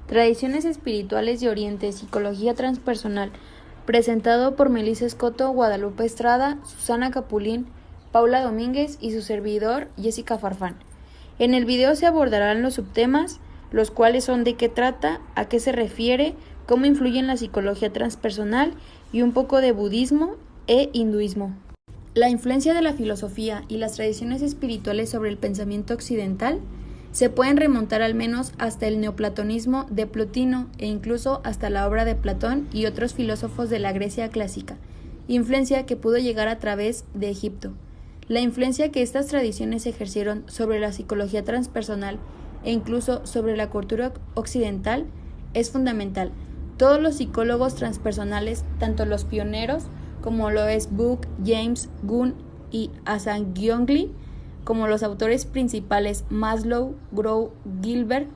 Tradiciones espirituales de Oriente, psicología transpersonal, presentado por Melissa Escoto, Guadalupe Estrada, Susana Capulín, Paula Domínguez y su servidor Jessica Farfán. En el video se abordarán los subtemas, los cuales son de qué trata, a qué se refiere, cómo influye en la psicología transpersonal y un poco de budismo e hinduismo. La influencia de la filosofía y las tradiciones espirituales sobre el pensamiento occidental se pueden remontar al menos hasta el neoplatonismo de Plotino e incluso hasta la obra de Platón y otros filósofos de la Grecia clásica, influencia que pudo llegar a través de Egipto. La influencia que estas tradiciones ejercieron sobre la psicología transpersonal e incluso sobre la cultura occidental es fundamental. Todos los psicólogos transpersonales, tanto los pioneros como lo es Buck, James, Gunn y Assangiongli, como los autores principales Maslow, Grow, Gilbert,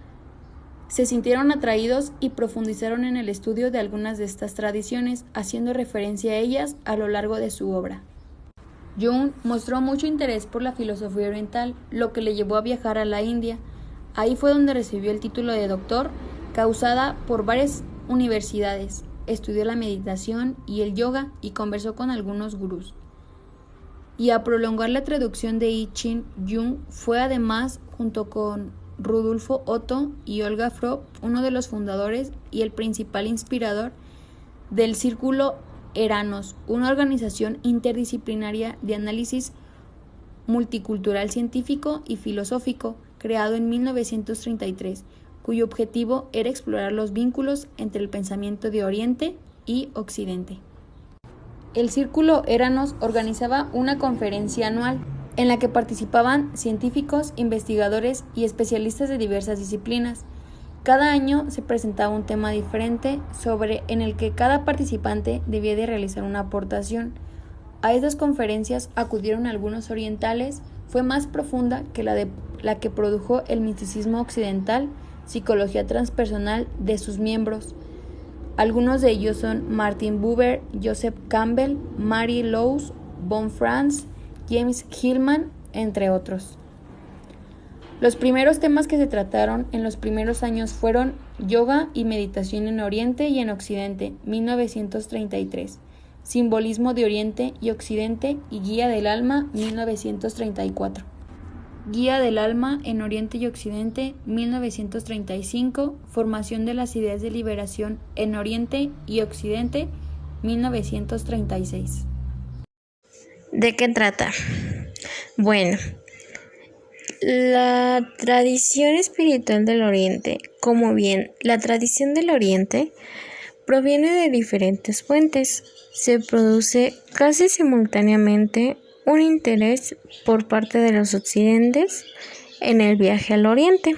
se sintieron atraídos y profundizaron en el estudio de algunas de estas tradiciones, haciendo referencia a ellas a lo largo de su obra. Jung mostró mucho interés por la filosofía oriental, lo que le llevó a viajar a la India. Ahí fue donde recibió el título de doctor, causada por varias universidades. Estudió la meditación y el yoga y conversó con algunos gurús. Y a prolongar la traducción de I Ching, Jung fue además, junto con Rudolfo Otto y Olga Fromm, uno de los fundadores y el principal inspirador del Círculo Eranos, una organización interdisciplinaria de análisis multicultural científico y filosófico, creado en 1933, cuyo objetivo era explorar los vínculos entre el pensamiento de Oriente y Occidente. El Círculo Eranos organizaba una conferencia anual en la que participaban científicos, investigadores y especialistas de diversas disciplinas. Cada año se presentaba un tema diferente en el que cada participante debía de realizar una aportación. A estas conferencias acudieron algunos orientales, fue más profunda que la que produjo el misticismo occidental, psicología transpersonal de sus miembros. Algunos de ellos son Martin Buber, Joseph Campbell, Mary Lowes, Von Franz, James Hillman, entre otros. Los primeros temas que se trataron en los primeros años fueron Yoga y Meditación en Oriente y en Occidente, 1933, Simbolismo de Oriente y Occidente y Guía del Alma, 1934. Guía del Alma en Oriente y Occidente, 1935, Formación de las Ideas de Liberación en Oriente y Occidente, 1936. ¿De qué trata? Bueno, la tradición espiritual del Oriente, como bien la tradición del Oriente, proviene de diferentes fuentes. Se produce casi simultáneamente un interés por parte de los occidentes en el viaje al Oriente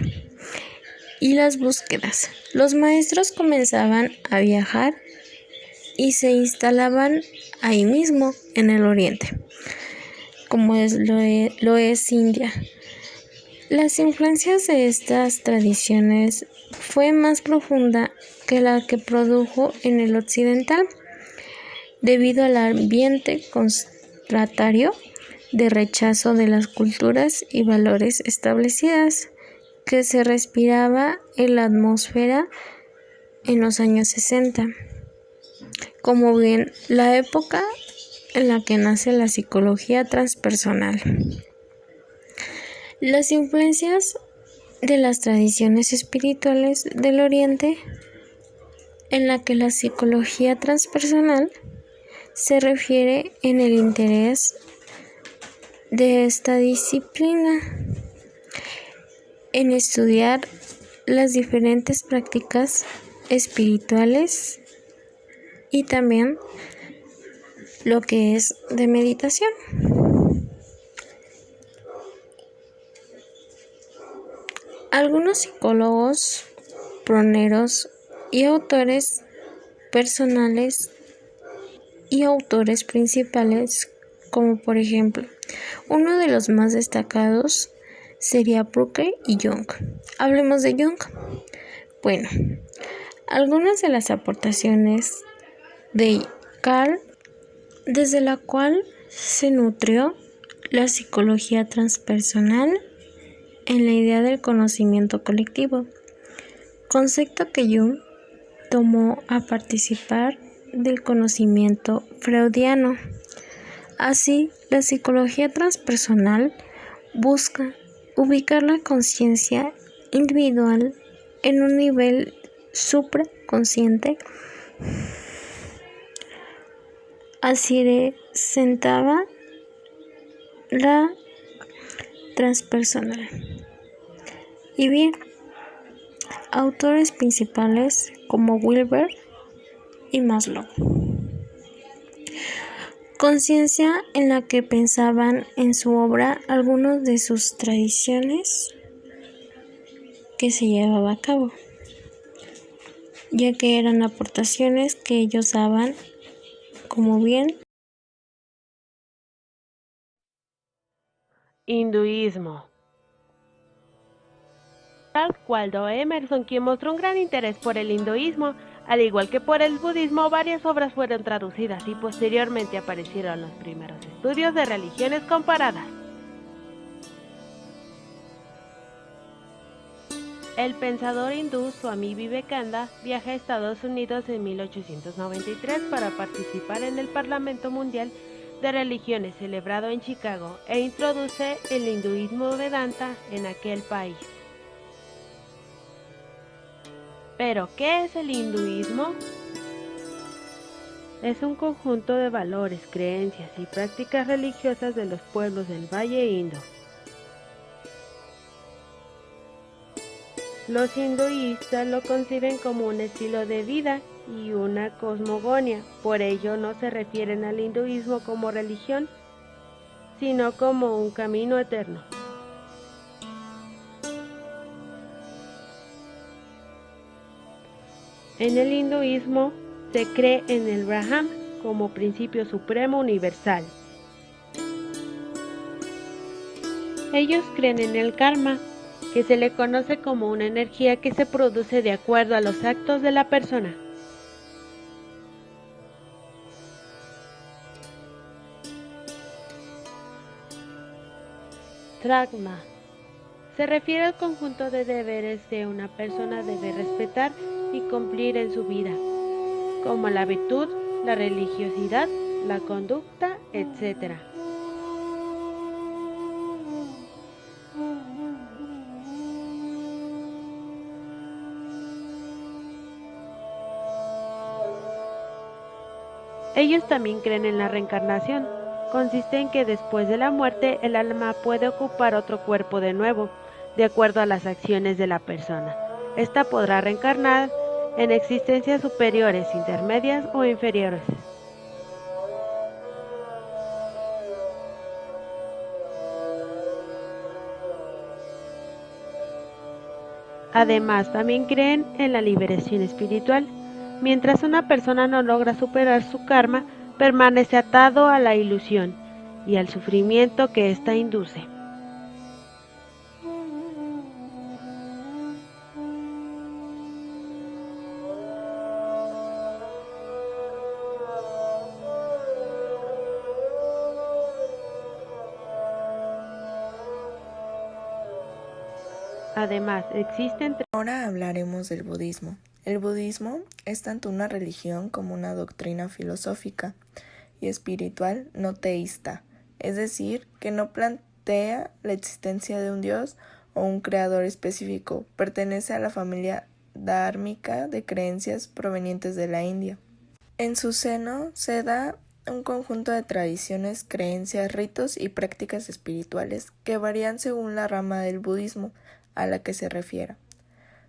y las búsquedas. Los maestros comenzaban a viajar y se instalaban ahí mismo en el Oriente, como lo es India. Las influencias de estas tradiciones fue más profunda que la que produjo en el occidental, debido al ambiente constatatario de rechazo de las culturas y valores establecidas que se respiraba en la atmósfera en los años 60, como bien la época en la que nace la psicología transpersonal. Las influencias de las tradiciones espirituales del Oriente, en la que la psicología transpersonal se refiere en el interés de esta disciplina en estudiar las diferentes prácticas espirituales y también lo que es de meditación. Algunos psicólogos pioneros y autores personales y autores principales, como por ejemplo, uno de los más destacados sería Brooke y Jung. Hablemos de Jung. Bueno, algunas de las aportaciones de Carl, desde la cual se nutrió la psicología transpersonal en la idea del conocimiento colectivo, concepto que Jung tomó a participar del conocimiento freudiano. Así, la psicología transpersonal busca ubicar la conciencia individual en un nivel supraconsciente. Así sentaba la transpersonal. Y bien, autores principales como Wilber y Maslow. Conciencia en la que pensaban en su obra algunas de sus tradiciones que se llevaba a cabo, ya que eran aportaciones que ellos daban como bien. Hinduismo. Ralph Waldo Emerson, quien mostró un gran interés por el hinduismo, al igual que por el budismo, varias obras fueron traducidas y posteriormente aparecieron los primeros estudios de religiones comparadas. El pensador hindú Swami Vivekananda viaja a Estados Unidos en 1893 para participar en el Parlamento Mundial de Religiones celebrado en Chicago e introduce el hinduismo Vedanta en aquel país. Pero, ¿qué es el hinduismo? Es un conjunto de valores, creencias y prácticas religiosas de los pueblos del Valle Indo. Los hinduistas lo conciben como un estilo de vida y una cosmogonía, por ello no se refieren al hinduismo como religión, sino como un camino eterno. En el hinduismo se cree en el Brahman como principio supremo universal. Ellos creen en el karma, que se le conoce como una energía que se produce de acuerdo a los actos de la persona. Dharma se refiere al conjunto de deberes que una persona debe respetar y cumplir en su vida, como la virtud, la religiosidad, la conducta, etc. Ellos también creen en la reencarnación. Consiste en que después de la muerte el alma puede ocupar otro cuerpo de nuevo, de acuerdo a las acciones de la persona. Esta podrá reencarnar en existencias superiores, intermedias o inferiores. Además, también creen en la liberación espiritual. Mientras una persona no logra superar su karma, permanece atado a la ilusión y al sufrimiento que ésta induce. Además, existen Ahora hablaremos del budismo. El budismo es tanto una religión como una doctrina filosófica y espiritual no teísta, es decir, que no plantea la existencia de un dios o un creador específico. Pertenece a la familia dhármica de creencias provenientes de la India. En su seno se da un conjunto de tradiciones, creencias, ritos y prácticas espirituales que varían según la rama del budismo a la que se refiera.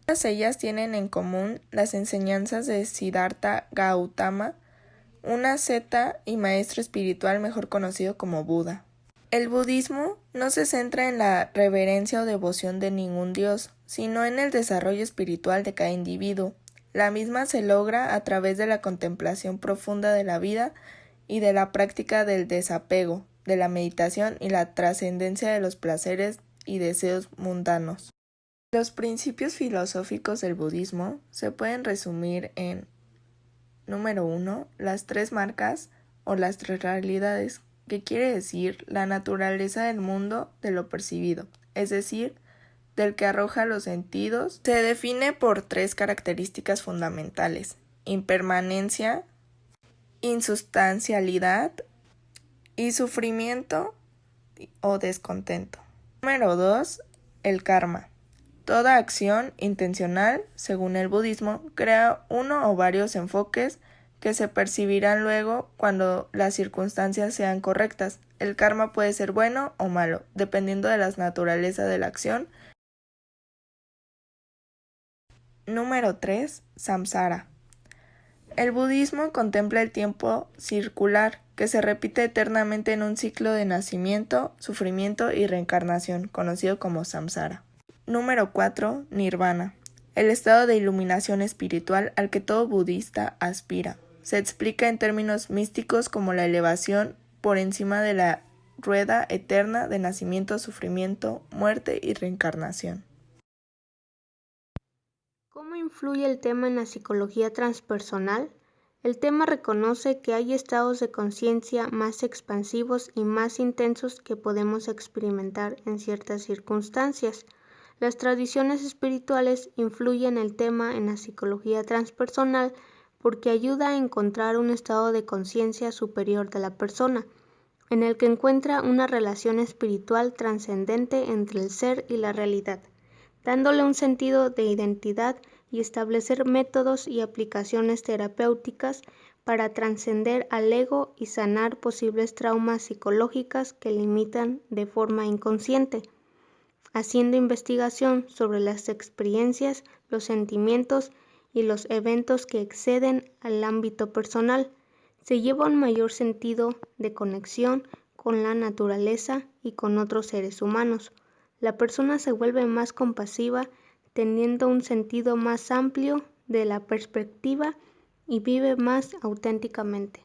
Todas ellas tienen en común las enseñanzas de Siddhartha Gautama, un asceta y maestro espiritual mejor conocido como Buda. El budismo no se centra en la reverencia o devoción de ningún dios, sino en el desarrollo espiritual de cada individuo. La misma se logra a través de la contemplación profunda de la vida y de la práctica del desapego, de la meditación y la trascendencia de los placeres y deseos mundanos. Los principios filosóficos del budismo se pueden resumir en: número 1, las tres marcas o las tres realidades, que quiere decir la naturaleza del mundo de lo percibido, es decir, del que arroja los sentidos, se define por 3 características fundamentales: impermanencia, insustancialidad y sufrimiento o descontento. Número 2. El karma. Toda acción intencional, según el budismo, crea uno o varios enfoques que se percibirán luego cuando las circunstancias sean correctas. El karma puede ser bueno o malo, dependiendo de la naturaleza de la acción. Número 3. Samsara. El budismo contempla el tiempo circular, que se repite eternamente en un ciclo de nacimiento, sufrimiento y reencarnación, conocido como samsara. Número 4. Nirvana. El estado de iluminación espiritual al que todo budista aspira. Se explica en términos místicos como la elevación por encima de la rueda eterna de nacimiento, sufrimiento, muerte y reencarnación. ¿Cómo influye el tema en la psicología transpersonal? El tema reconoce que hay estados de conciencia más expansivos y más intensos que podemos experimentar en ciertas circunstancias. Las tradiciones espirituales influyen el tema en la psicología transpersonal porque ayuda a encontrar un estado de conciencia superior de la persona, en el que encuentra una relación espiritual trascendente entre el ser y la realidad, dándole un sentido de identidad y establecer métodos y aplicaciones terapéuticas para trascender al ego y sanar posibles traumas psicológicas que limitan de forma inconsciente, haciendo investigación sobre las experiencias, los sentimientos y los eventos que exceden al ámbito personal. Se lleva un mayor sentido de conexión con la naturaleza y con otros seres humanos. La persona se vuelve más compasiva, teniendo un sentido más amplio de la perspectiva y vive más auténticamente.